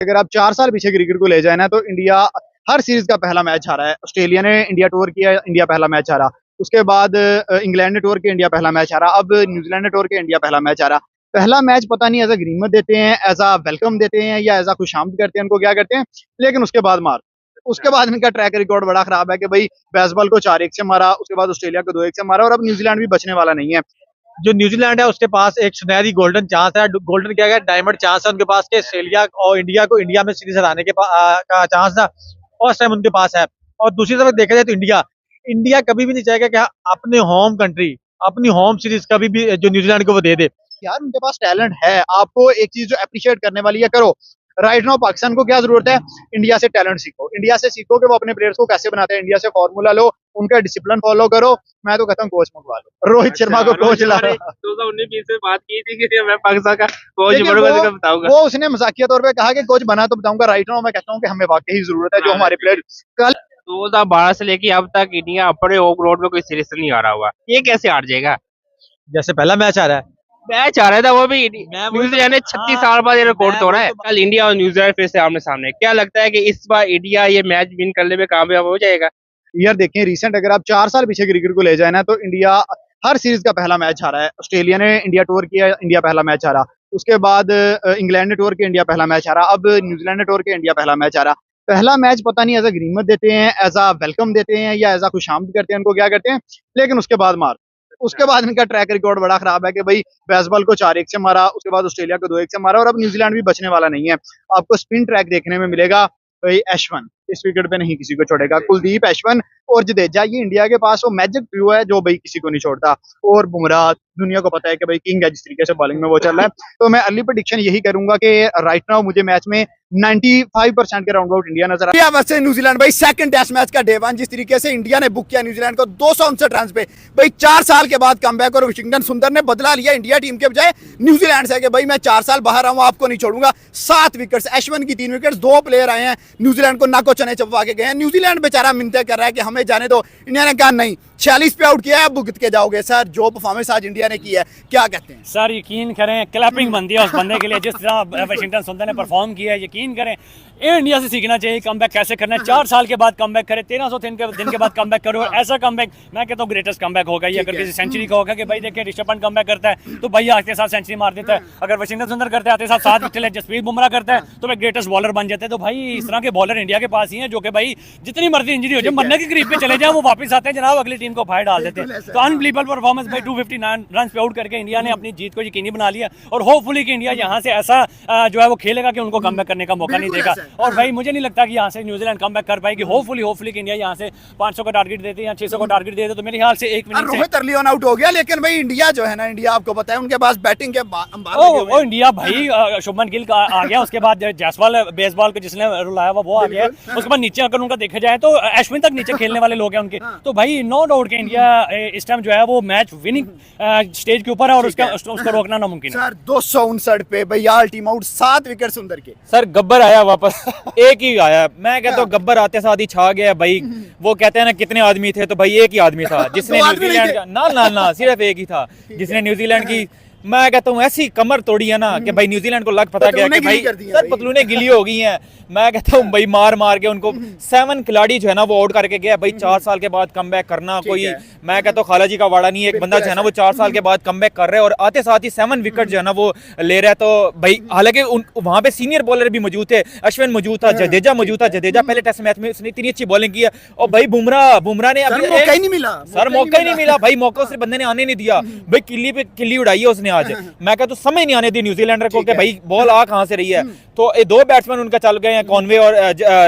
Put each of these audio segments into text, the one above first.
अगर आप 4 साल पीछे क्रिकेट को ले जाए ना, तो इंडिया हर सीरीज का पहला मैच हारा है। ऑस्ट्रेलिया ने इंडिया टूर किया, इंडिया पहला मैच हारा। उसके बाद इंग्लैंड ने टूर किया, इंडिया पहला मैच हारा। अब न्यूजीलैंड ने टूर किया, इंडिया पहला मैच हारा। पहला मैच पता नहीं एज अ गनीमत देते हैं, एज अ वेलकम देते हैं, या एज अ खुशामद करते हैं, उनको क्या करते हैं। लेकिन उसके बाद मार, उसके बाद इनका ट्रैक रिकॉर्ड बड़ा खराब है कि भाई बेसबॉल को 4-1 से मारा, उसके बाद ऑस्ट्रेलिया को 2-1 से मारा, और अब न्यूजीलैंड भी बचने वाला नहीं है। जो न्यूजीलैंड है उसके पास एक सुनहरी गोल्डन चांस है, गोल्डन क्या है, डायमंड चांस है उनके पास के ऑस्ट्रेलिया और इंडिया को इंडिया में सीरीज हराने का चांस था, और टाइम उनके पास है। और दूसरी तरफ देखा जाए तो इंडिया इंडिया कभी भी नहीं चाहेगा कि अपने होम कंट्री, अपनी होम सीरीज कभी भी जो न्यूजीलैंड को वो दे दे। यार उनके पास टैलेंट है, आपको एक चीज जो अप्रिशिएट करने वाली है करो। राइट नाउ पाकिस्तान को क्या जरूरत है, इंडिया से टैलेंट सीखो, इंडिया से सीखो कि वो अपने प्लेयर्स को कैसे बनाते हैं, इंडिया से फॉर्मूला लो, उनका डिसिप्लिन फॉलो करो। मैं तो कहता हूँ कोच मंगवा लो, रोहित शर्मा को कोच ला। 2019 से बात की थी कि मैं पाकिस्तान का कोच बनूंगा तो बताऊंगा। वो उसने मजाकिया तौर पे कहा कि कोच बना तो बताऊंगा। राइट नाउ मैं कहता हूँ कि हमें वाकई ही जरूरत है जो हमारे प्लेयर कल 2012 से लेके अब तक इंडिया अपने होम ग्राउंड में कोई सीरीज नहीं हारा हुआ, ये कैसे हार जाएगा। जैसे पहला मैच आ रहा है, मैच आ रहा था वो भी न्यूजीलैंड ने 36 साल बाद ये रिकॉर्ड तोड़ा है। कल इंडिया और न्यूजीलैंड फिर से आमने सामने, क्या लगता है कि इस बार इंडिया ये मैच विन करने में कामयाब हो जाएगा। यार देखें रिसेंट अगर आप 4 साल पीछे क्रिकेट को ले जाए ना, तो इंडिया हर सीरीज का पहला मैच हारा है। ऑस्ट्रेलिया ने इंडिया टूर किया, इंडिया पहला मैच हारा। उसके बाद इंग्लैंड ने टूर किया, इंडिया पहला मैच हारा। अब न्यूजीलैंड ने टूर किया, इंडिया पहला मैच हारा। पहला मैच पता नहीं एज अ गनीमत देते हैं, एज अ वेलकम देते हैं, या एज अ खुशामद करते हैं, उनको क्या करते हैं। लेकिन उसके बाद मार, उसके बाद इनका ट्रैक रिकॉर्ड बड़ा खराब है कि भाई बेसबॉल को 4-1 से मारा, उसके बाद ऑस्ट्रेलिया को 2-1 से मारा, और अब न्यूजीलैंड भी बचने वाला नहीं है। आपको स्पिन ट्रैक देखने में मिलेगा। भाई एशवन इस विकेट पे नहीं किसी को छोड़ेगा, कुलदीप, एशवन और जडेजा, ये इंडिया के पास वो मैजिक ट्रियो है जो भाई किसी को नहीं छोड़ता। और बुमराह दुनिया को पता है कि भाई किंग है, जिस तरीके से बॉलिंग में वो चल रहा है। तो मैं अर्ली प्रेडिक्शन यही करूंगा कि राइट नाउ मुझे मैच में 95% के राउंड आउट इंडिया नजर आ। इंडिया वर्सेस न्यूजीलैंड भाई सेकंड टेस्ट मैच का डे 1, जिस तरीके से इंडिया ने बुक किया न्यूजीलैंड को 259 रन पे, भाई 4 साल के बाद कमबैक, और वाशिंगटन सुंदर ने बदला लिया इंडिया टीम के बजाय न्यूजीलैंड से कि भाई मैं 4 साल बाहर आऊं, आपको नहीं छोड़ूंगा। 7 विकेट्स, एशवन की 3 विकेट्स, 2 प्लेयर आए हैं न्यूजीलैंड को नाको चने चबवा के गए हैं। न्यूजीलैंड बेचारा मिन्नतें कर रहा है कि हमें जाने दो। इंडिया ने कहा नहीं, 46 पे आउट किया है, अब भुगत के जाओगे। सर जो परफॉर्मेंस आज इंडिया ने की है, क्या कहते हैं। सर यकीन करें, क्लैपिंग बनती है उस बंदे के लिए जिस तरह वाशिंगटन सुंदर ने परफॉर्म किया है। यकीन करें इंडिया से सीखना चाहिए कमबैक कैसे करना है। 4 साल के बाद कमबैक करे, 1300 दिन के बाद कमबैक करो। ऐसा कमबैक मैं कहता हूँ ग्रेटेस्ट कमबैक होगा ये। अगर किसी सेंचुरी का होगा कि भाई देखिए ऋषभ पंत कमबैक करता है तो भाई आते साथ सेंचुरी मार देता है। अगर वाशिंगटन सुंदर करते आते साथ 7 विकेट ले, जसप्रीत बुमराह करता है तो भाई ग्रेटेस्ट बॉलर बन जाते हैं। तो भाई इस तरह के बॉलर इंडिया के पास ही हैं जो कि भाई जितनी मर्जी इंजरी हो जाए, मरने के करीब पे चले जाए, वो वापस आते हैं जनाब, अगली टीम को फायर डाल देते हैं। तो अनबिलीवेबल परफॉर्मेंस भाई 259 रन पे आउट करके इंडिया ने अपनी जीत को यकीनी बना लिया। और होपफुली कि इंडिया यहाँ से ऐसा जो है वो खेलेगा कि उनको कमबैक करने का मौका नहीं देगा। और भाई मुझे नहीं लगता कि यहाँ से न्यूजीलैंड कमबैक कर पाएगी। होपफुली कि इंडिया यहाँ से 500 का टारगेट देती है या 600 का टारगेट दे दे, तो मेरे ख्याल से 1 minute Rohit early on out हो गया। लेकिन भाई इंडिया जो है ना, इंडिया आपको पता है उनके पास बैटिंग के ओ इंडिया भाई शुभमन गिल का आ गया, उसके बाद जायसवाल बेसबॉल को जिसने रुलाया वो आ गया। उसके बाद नीचे अगर उनका देखा जाए तो अश्विन तक नीचे खेलने वाले लोग हैं उनके। तो भाई नो डाउट कि इंडिया इस टाइम जो है वो मैच विनिंग स्टेज के ऊपर है और उसको रोकना नामुमकिन है। सर 259 पे भाई ऑल टीम आउट, 7 विकेट सुंदर के। सर गब्बर आया वापस, एक ही आया। मैं कहता हूँ गब्बर आते साथ ही छा गया भाई। वो कहते हैं ना कितने आदमी थे, तो भाई एक ही आदमी था जिसने न्यूजीलैंड का ना सिर्फ एक ही था जिसने न्यूजीलैंड की, मैं कहता हूँ ऐसी कमर तोड़ी है ना कि भाई न्यूजीलैंड को लग पता गया कि भाई सर पतलूने गिली हो गई हैं। मैं कहता हूँ भाई मार के उनको 7 खिलाड़ी जो है ना वो आउट करके गया। भाई 4 साल के बाद कमबैक करना कोई, मैं कहता हूँ खाला जी का वाड़ा नहीं है। एक बंदा जो है ना वो 4 साल के बाद कमबैक कर रहा है और आते साथ ही 7 विकेट जो है ना वो ले रहा है। तो भाई हालांकि वहां पे सीनियर बॉलर भी मौजूद थे, अश्विन मौजूद था, जडेजा मौजूद था। जडेजा पहले टेस्ट मैच में उसने इतनी अच्छी बॉलिंग की है। और भाई बुमराह ने मौका ही नहीं मिला। सर मौका ही नहीं मिला भाई, मौका उस बंदे ने आने नहीं दिया भाई। किल्ली पे किल्ली उड़ाई है उसने आज। मैं कहता हूँ समझ नहीं आने दी न्यूजीलैंडर को कि भाई बॉल आ कहां से रही है। तो ये 2 बैट्समैन उनका चल गए हैं, कॉनवे और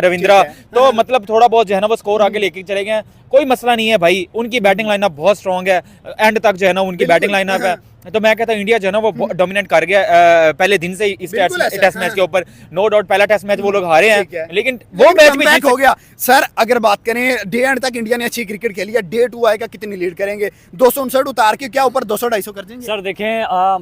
रविंद्रा। तो मतलब थोड़ा बहुत जो है ना वो स्कोर आगे लेके चले गए हैं। कोई मसला नहीं है भाई, उनकी बैटिंग लाइनअप बहुत स्ट्रांग है, एंड तक जो है ना उनकी बैटिंग लाइनअप है। तो मैं कहता हूँ इंडिया जो है ना वो डोमिनेट कर गया पहले दिन से इस टेस्ट मैच के ऊपर। नो डाउट पहला टेस्ट मैच वो लोग हारे हैं, लेकिन वो मैच भी हो गया। सर अगर बात करें डे एंड तक इंडिया ने अच्छी क्रिकेट खेली है, डे 2 आएगा कितनी लीड करेंगे? 259 उतार के क्या ऊपर 200-250 कर देंगे? सर देखें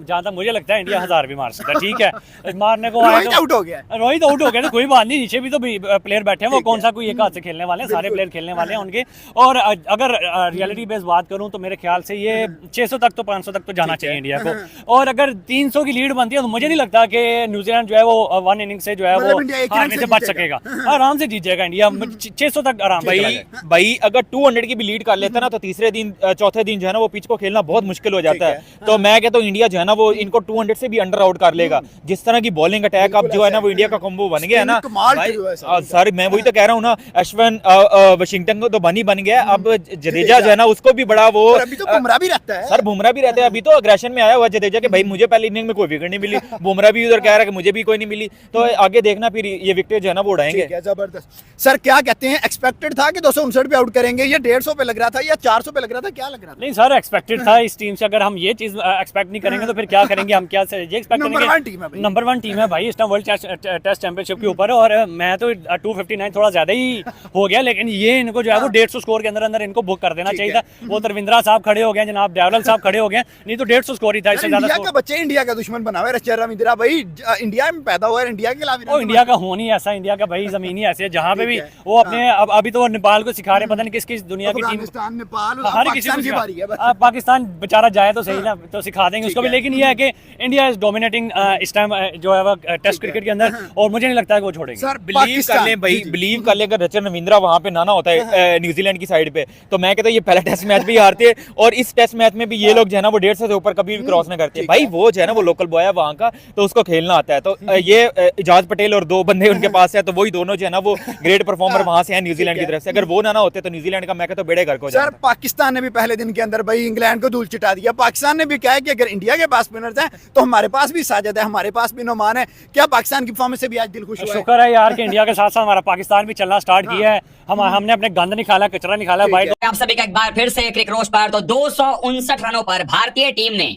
जहाँ तक मुझे लगता है इंडिया 1000 भी मार सकता है। ठीक है मारने को रोहित आउट हो गया, रोहित आउट हो गया तो कोई बात नहीं, नीचे भी तो प्लेयर बैठे हैं। वो कौन सा कोई एक हाथ से खेलने वाले हैं, सारे प्लेयर खेलने वाले हैं उनके। और अगर रियलिटी बेस्ड बात करूं तो मेरे ख्याल से ये 600 तक तो 500 तक तो जाना चाहिए। चाहिए इंडिया को। और अगर 300 की लीड बनती है तो मुझे नहीं लगता कि न्यूजीलैंड जो है वो 1 इनिंग से जो है मतलब वो इंडिया एक हारने रन से से बच जीतेगा। सकेगा, आराम से जीत जाएगा इंडिया, 600 तक आराम से चला भाई जाएगा। भाई अगर 200 की भी लीड कर लेता ना तो तीसरे दिन चौथे दिन जो है ना वो पिच को खेलना बहुत मुश्किल हो जाता है। तो मैं कहता हूँ इंडिया जो है ना वो इनको 200 से भी अंडर आउट कर लेगा। जिस तरह की बॉलिंग अटैक अब जो है ना वो इंडिया का कॉम्बो बन गया है ना कमाल भाई। trio है सर। सर मैं वही तो कह रहा हूँ ना, अश्विन वाशिंगटन को तो बन गया, अब जडेजा जो है ना उसको भी बड़ा वो और अभी तो बुमराह भी रहता है। सर बुमराह भी रहते हैं। अभी तो अग्रेशन में आया हुआ जडेजा कि भाई मुझे पहली इनिंग में कोई विकेट नहीं मिली, बुमराह भी उधर कह रहा है कि मुझे भी कोई नहीं मिली। तो आगे देखना फिर ये विकेट जो है ना वो उड़ाएंगे। ठीक है, जबरदस्त। सर क्या कहते हैं, एक्सपेक्टेड था कि 259 पे आउट करेंगे, ये 150 पे लग रहा था या 400 पे लग रहा था, क्या लग रहा था? नहीं सर, एक्सपेक्टेड था इस टीम से। अगर हम ये चीज एक्सपेक्ट नहीं करेंगे तो फिर क्या करेंगे हम? क्या ये एक्सपेक्ट नंबर करेंगे? 1 टीम है भाई। नंबर 1 टीम है भाई इस टाइम वर्ल्ड टेस्ट चैंपियनशिप के ऊपर। और मैं तो 259 थोड़ा ज्यादा ही हो गया, लेकिन ये इनको जो है वो 150 स्कोर के अंदर अंदर इनको बुक कर देना चाहिए था। वो तरविंद्रा साहब खड़े हो गए, जनाब डेवल साहब खड़े हो गए, नहीं तो 150 स्कोर ही था, इससे ज्यादा इंडिया का स्कोर। बच्चे इंडिया का दुश्मन बना हुआ है रचिन रविंद्रा भाई, इंडिया में पैदा हुआ है, इंडिया के खिलाफ वो इंडिया का हो नहीं ऐसा, इंडिया का भाई जमीन ही ऐसे है जहाँ पे भी वो अपने अभी तो नेपाल को सिखा रहे, पता नहीं किस किस दुनिया की टीम, अफगानिस्तान, नेपाल, हर किसी पाकिस्तान की को बारी है बस। पाकिस्तान बेचारा जाए तो सही ना, तो सिखा देंगे उसको भी। लेकिन ये है कि इंडिया इज डोमिनेटिंग इस टाइम जो है वो टेस्ट क्रिकेट के अंदर, और मुझे नहीं लगता है कि वो छोड़ेंगे। सर बिलीव कर ले भाई, बिलीव कर ले अगर रचन रविंद्रा वहां पे ना होता है न्यूजीलैंड की साइड पे, तो मैं कहता हूँ ये पहला टेस्ट मैच भी हारते, और इस टेस्ट मैच में भी ये लोग जो है ना वो 150 से ऊपर कभी भी क्रॉस ना करते। भाई वो जो है ना वो लोकल बॉय है वहां का, तो उसको खेलना आता है। तो ये इजाज पटेल और 2 बंदे उनके पास है, तो वही दोनों जो है ना वो ग्रेट परफॉर्मर वहां से है न्यूजीलैंड की तरफ से। अगर वो ना होते तो न्यूजीलैंड का मैं कहता हूँ बेड़े घर को सर जाता। पाकिस्तान ने भी पहले दिन के अंदर भाई इंग्लैंड को धूल चिटा दिया। पाकिस्तान ने भी कहा है कि अगर इंडिया के पास स्पिनर्स हैं तो हमारे पास भी साजिद है, हमारे पास भी नोमान है। क्या पाकिस्तान की परफॉर्मेंस से भी आज दिल खुश हुआ है? शुक्र है यार कि इंडिया के साथ साथ हमारा पाकिस्तान भी चलना स्टार्ट किया है। हमने अपने गंद निकाला, कचरा निकाला भाई। आप सभी का एक बार फिर से क्रिक रोज पर। तो 259 रनों पर भारतीय टीम ने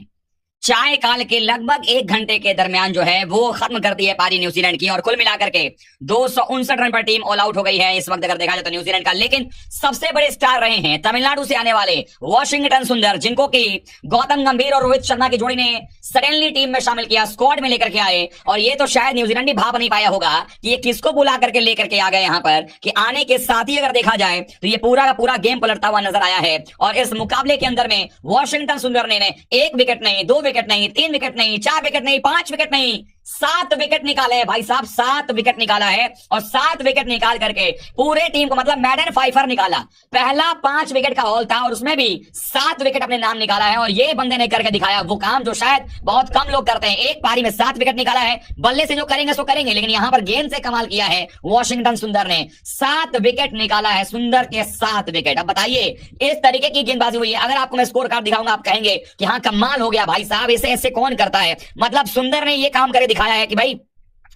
चाय काल के लगभग 1 घंटे के दरमियान जो है वो खत्म कर दी है पारी न्यूजीलैंड की, और कुल मिलाकर के 259 रन पर टीम ऑल आउट हो गई है इस वक्त अगर देखा जाए तो न्यूजीलैंड का। लेकिन सबसे बड़े स्टार रहे हैं तमिलनाडु से आने वाले वाशिंगटन सुंदर, जिनको कि गौतम गंभीर और रोहित शर्मा की जोड़ी ने सडनली टीम में शामिल किया, स्क्वाड में लेकर के आए। और ये तो शायद न्यूजीलैंड ही भाप नहीं पाया होगा कि ये किसको बुला करके लेकर के आ गए यहाँ पर, कि आने के साथ ही अगर देखा जाए तो ये पूरा का पूरा गेम पलटता हुआ नजर आया है। और इस मुकाबले के अंदर में वाशिंगटन सुंदर ने 1 विकेट नहीं, 2 विकेट नहीं, 3 विकेट नहीं, 4 विकेट नहीं, 5 विकेट नहीं, 7 विकेट निकाले हैं भाई साहब। 7 विकेट निकाला है, और 7 विकेट निकाल करके पूरे टीम को मतलब मैडन फाइफर निकाला। पहला 5 विकेट का हॉल था और उसमें भी 7 विकेट अपने नाम निकाला है। और ये बंदे ने करके दिखाया वो काम जो शायद बहुत कम लोग करते हैं। एक पारी में 7 विकेट निकाला है। बल्ले से जो करेंगे सो करेंगे, लेकिन यहां पर गेंद से कमाल किया है वाशिंगटन सुंदर ने। 7 विकेट निकाला है सुंदर के, 7 विकेट। अब बताइए इस तरीके की गेंदबाजी हुई है। अगर आपको मैं स्कोर कार्ड दिखाऊंगा आप कहेंगे कि हाँ कमाल हो गया भाई साहब, इसे ऐसे कौन करता है। मतलब सुंदर ने ये काम करके दिखाया है कि भाई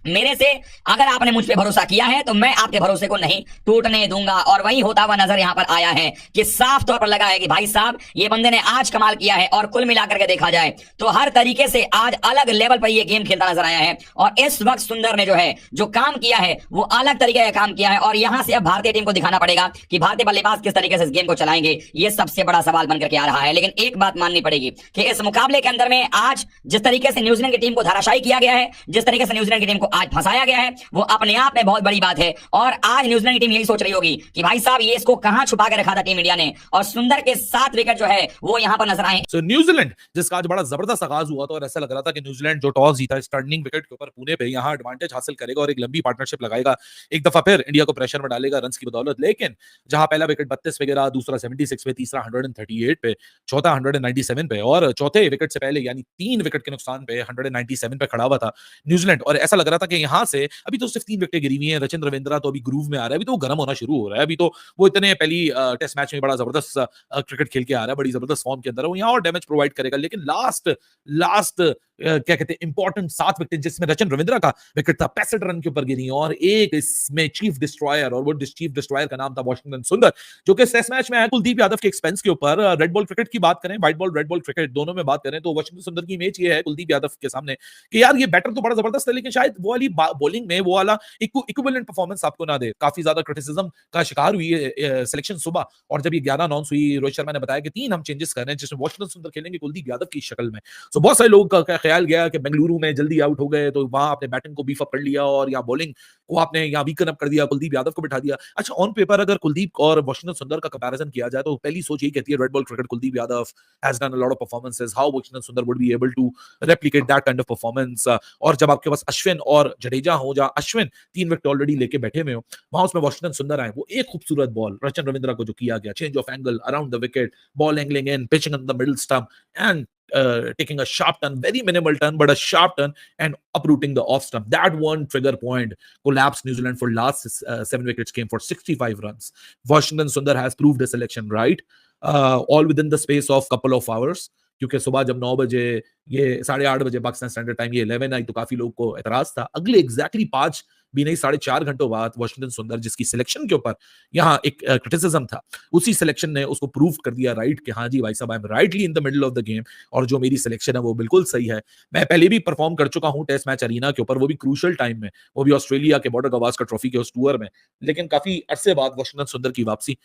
मेरे से अगर आपने मुझ पे भरोसा किया है तो मैं आपके भरोसे को नहीं टूटने दूंगा। और वही होता हुआ नजर यहां पर आया है कि साफ तौर पर लगा है कि भाई साहब ये बंदे ने आज कमाल किया है। और कुल मिलाकर के देखा जाए तो हर तरीके से आज अलग लेवल पर ये गेम खेलता नजर आया है। और इस वक्त सुंदर ने जो है जो काम किया है वो अलग तरीके का काम किया है। और यहां से अब भारतीय टीम को दिखाना पड़ेगा कि भारतीय बल्लेबाज किस तरीके से इस गेम को चलाएंगे, ये सबसे बड़ा सवाल बनकर के आ रहा है। लेकिन एक बात माननी पड़ेगी कि इस मुकाबले के अंदर में आज जिस तरीके से न्यूजीलैंड की टीम को धाराशायी किया गया है, जिस तरीके से न्यूजीलैंड की टीम को आज फंसाया गया है, वो अपने आप में बहुत बड़ी बात है। और आज न्यूजीलैंड की टीम यही सोच रही होगी कि भाई साहब ये इसको कहां छुपा के रखा था टीम इंडिया ने। और सुंदर के 7 विकेट जो है वो यहां पर नजर आए। सो न्यूजीलैंड जिसका आज बड़ा जबरदस्त आगाज हुआ था और ऐसा लग रहा था कि न्यूजीलैंड जो टॉस जीता इस टर्निंग विकेट के ऊपर पुणे पे यहां एडवांटेज हासिल करेगा और एक लंबी पार्टनरशिप लगाएगा, एक दफा फिर इंडिया को प्रेशर में डालेगा रन्स की बदौलत। लेकिन जहां पहला विकेट 32 पे गिरा, दूसरा 76 पे, तीसरा 138 पे, चौथा 197 पे और चौथे विकेट से पहले यानी 3 विकेट के नुकसान पे 197 पे खड़ा हुआ था न्यूजीलैंड। और ऐसा लग रहा था कि यहां से अभी तो सिर्फ 3 विकेटें गिरी हुई हैं, रचिन रविंद्रा तो अभी ग्रूव में आ रहा है, अभी तो वो गर्म होना शुरू हो रहा है। अभी तो वो इतने पहली टेस्ट मैच में बड़ा जबरदस्त क्रिकेट खेल के आ रहा है, बड़ी जबरदस्त फॉर्म के अंदर है, वो यहाँ और डैमेज प्रोवाइड करेगा। लेकिन लास्ट क्या कहते हैं इंपॉर्टेंट 7 विकेट जिसमें रचिन रविंद्रा का विकेट था 65 रन के ऊपर गिरी और एक इसमें चीफ डिस्ट्रॉयर, और वो चीफ डिस्ट्रॉयर का नाम था वाशिंगटन सुंदर, जो कि टेस्ट मैच में है कुलदीप यादव के एक्सपेंस के ऊपर। रेड बॉल क्रिकेट की बात करें, white ball red ball cricket दोनों में बात करें तो वाशिंगटन सुंदर की इमेज ये है कुलदीप यादव के सामने कि यार ये बैटर तो बड़ा जबरदस्त है, लेकिन शायद वो वाली बॉलिंग में वो वाला इक्विवेलेंट परफॉर्मेंस आपको ना दे। काफी ज्यादा क्रिटिसिज्म का शिकार हुई है सिलेक्शन सुबह, और जब ये 11 अनाउंस हुई रोहित शर्मा ने बताया कि 3 हम चेंजेस कर रहे हैं जिसमें वाशिंगटन सुंदर खेलेंगे कुलदीप यादव की शक्ल में। सो बहुत सारे लोग का ख्याल गया कि बेंगलुरु में जल्दी आउट हो गए तो वहां आपने बैटिंग को बीफ अप कर लिया और यहाँ बॉलिंग को आपने यहाँ वीकन अप कर दिया, कुलदीप यादव को बिठा दिया। अच्छा, ऑन पेपर अगर कुलदीप और वाशिंगटन सुंदर का कंपैरिजन किया जाए तो पहली सोच यही कहती है red ball cricket Kuldeep Yadav has done a lot of performances, how Washington Sundar would be able to replicate that kind of performance. और जब आपके पास अश्विन और जडेजा हो, जहां अश्विन 3 विकेट ऑलरेडी लेके बैठे हुए हो, वहां उसमें वाशिंगटन सुंदर आए, वो एक खूबसूरत बॉल रचन रविंद्रा को जो किया गया, change of angle around the wicket, ball angling in, pitching on the middle stump, and taking a sharp turn, very minimal turn, but a sharp turn, and uprooting the off stump. That one trigger point collapsed New Zealand for last 7 wickets, came for 65 runs. Washington Sundar has proved his selection right, all within the space of couple of hours. क्योंकि सुबह जब 9 बजे, ये 8:30 बजे Pakistan standard time, ये 11 आई तो काफी लोग को एतराज था। अगले एग्जैक्टली 5 भी नहीं 4.5 घंटों बाद वाशिंगटन सुंदर, जिसकी सिलेक्शन के ऊपर यहाँ एक क्रिटिसिज्म था, उसी सिलेक्शन ने उसको प्रूव कर दिया राइट कि हाँ जी भाई साहब, I am rightly in the middle of the game, और जो मेरी सिलेक्शन है वो बिल्कुल सही है। मैं पहले भी परफॉर्म कर चुका हूँ टेस्ट मैच अरीना के ऊपर, वो भी क्रूशल टाइम में, वो भी ऑस्ट्रेलिया के बॉर्डर गवास्कर ट्रॉफी के उस टूर में, लेकिन काफी अरसे बाद वाशिंगटन सुंदर की वापसी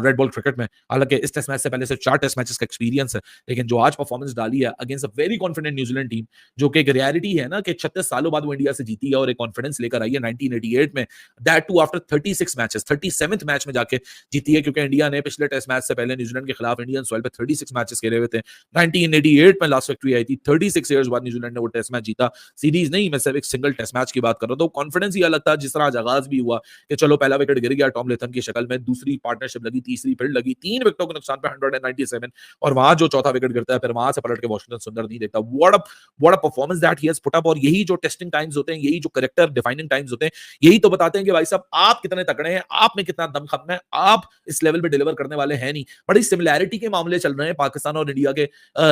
रेड बॉल क्रिकेट में। हालांकि इस टेस्ट मैच से पहले सिर्फ 4 टेस्ट मैचेस का एक्सपीरियंस है, लेकिन जो आज परफॉर्मेंस डाली है against a very confident New Zealand team, जो कि एक रियलिटी है ना कि 36 सालों बाद वो इंडिया से जीती है और एक कॉन्फिडेंस लेकर आई है 1988 में, that too after 36 matches, 37th match में जाके जीती है, क्योंकि इंडिया ने पिछले टेस्ट मैच से पहले न्यूजीलैंड के खिलाफ इंडियन सॉइल पे 36 मैचेस खेले हुए थे। 1988 में लास्ट विक्ट्री आई थी, 36 इयर्स बाद न्यूजीलैंड ने वो टेस्ट मैच जीता, सीरीज नहीं, मैं सिर्फ एक सिंगल टेस्ट मैच की बात कर रहा हूं। तो कॉन्फिडेंस ही अलग था, जिस तरह आज आगाज भी हुआ कि चलो पहला विकेट गिर गया टॉम लेथम की शक्ल में, दूसरी पार्टनरशिप लगी, तीसरी फिर लगी, 3 विकेटों के नुकसान पे 197, और वहां जो चौथा विकेट गिरता है फिर वहां से पलट के वाशिंगटन सुंदर नहीं देखता। What a performance that he has put up. और यही जो टेस्टिंग टाइम्स होते हैं, यही जो कैरेक्टर डिफाइनिंग टाइम्स होते हैं, यही तो बताते हैं कि भाई साहब आप कितने तगड़े हैं, आप में कितना दमखम है, आप इस लेवल पे डिलीवर करने वाले हैं नहीं। बड़ी सिमिलैरिटी के मामले चल रहे हैं पाकिस्तान और इंडिया के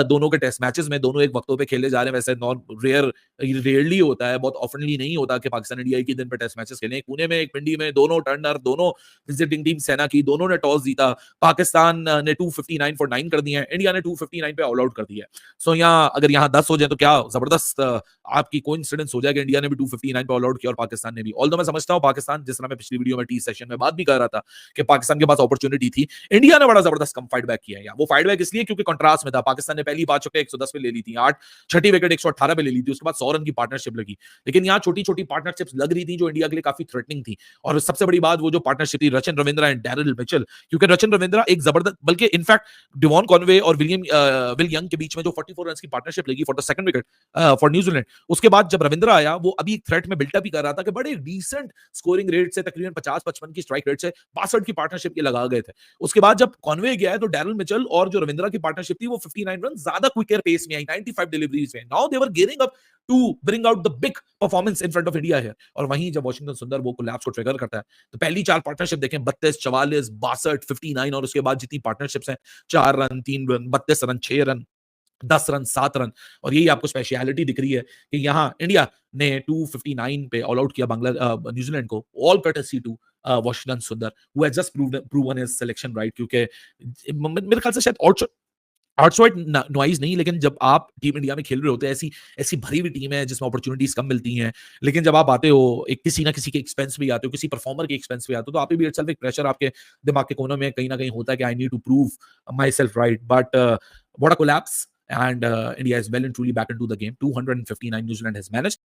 दोनों के टेस्ट मैचेस में, दोनों एक वक्तों पे खेले जा रहे हैं। वैसे नॉन रेयरली होता है, बहुत ऑफनली नहीं होता कि पाकिस्तान इंडिया एक ही दिन पे टेस्ट मैचेस खेले। एक पुणे में, एक पिंडी में, दोनों टर्नर, दोनों विजिटिंग टीम सेना की, दोनों ने टॉस जीता। पाकिस्तान ने 259 for 9 कर दिए हैं, इंडिया ने 259 पे ऑल आउट कर दिया है। सो यहाँ अगर यहाँ 10 हो जाए तो क्या जबरदस्त आपकी कोइंसिडेंस हो जाएगा, इंडिया ने भी 259 पे ऑल आउट किया और पाकिस्तान ने भी। ऑल्दो मैं समझता हूँ पाकिस्तान, जिस तरह मैं पिछली वीडियो में टी सेशन में बात भी कर रहा था कि पाकिस्तान के पास अपॉर्चुनिटी थी, इंडिया ने बड़ा जबरदस्त कम फाइट बैक किया है। वो फाइट बैक इसलिए क्योंकि कंट्रास्ट में था, पाकिस्तान ने पहली 5 छक्के 110 पे ले ली थी, 8 छठी विकेट 118 पे ले ली थी, उसके बाद 100 रन की पार्टनरशिप लगी। लेकिन यहाँ छोटी छोटी पार्टनरशिप्स लग रही थी जो इंडिया के लिए काफी थ्रेटनिंग थी। और सबसे बड़ी बात वो जो पार्टनरशिप थी रचन रविंद्रा एंड डैरिल मिचेल, क्योंकि रचन रविंद्रा एक जबरदस्त, बल्कि इनफैक्ट डिवॉन कॉनवे और विल यंग के बीच में जो 44 रन की पार्टनरशिप लगी for the second wicket for New Zealand, उसके बाद जब रविंद्रा आया वो अभी थ्रेट में बिल्टअप ही कर रहा था कि बड़े डिसेंट स्कोरिंग रेट से, तकरीबन 50-55 की स्ट्राइक रेट से 62 की पार्टनरशिप के लगा गए थे। उसके बाद जब कॉनवे गया है तो डैरिल मिचेल और जो रविंद्रा की पार्टनरशिप थी वो 59 रन ज्यादा क्विकर पेस में आई, 95 डिलीवरीज में। Now they were gearing up to bring out the big performance in front of India here. और वहीं जब वाशिंगटन सुंदर वो कोलैप्स को ट्रिगर करता है तो पहली 4 पार्टनरशिप देखें, 32, 44, 62, 59, और उसके बाद जितनी पार्टनरशिप्स हैं 4 run, 3 run, 32 run, 6 run, 10 run, 7 run. और यही आपको स्पेशलिटी दिख रही है कि यहाँ इंडिया ने 259 पे ऑल आउट किया न्यूजीलैंड को, ऑल कर्टेसी टू वाशिंगटन सुंदर who has just proven his selection right. क्योंकि मेरे ख्याल से शायद आउटसाइड नॉइज नहीं, लेकिन जब आप टीम इंडिया में खेल रहे होते हैं, ऐसी भरी हुई टीम है जिसमें अपॉर्चुनिटीज कम मिलती हैं, लेकिन जब आप आते हो एक किसी ना किसी के एक्सपेंस पे आते हो, किसी परफॉर्मर के एक्सपेंस पे आते हो, तो आप भी इटसेल्फ एक प्रेशर आपके दिमाग के कोनों में कहीं ना कहीं होता है कि I need to prove myself right. But what a collapse, and India is well and truly back into the game. 259 New Zealand has managed.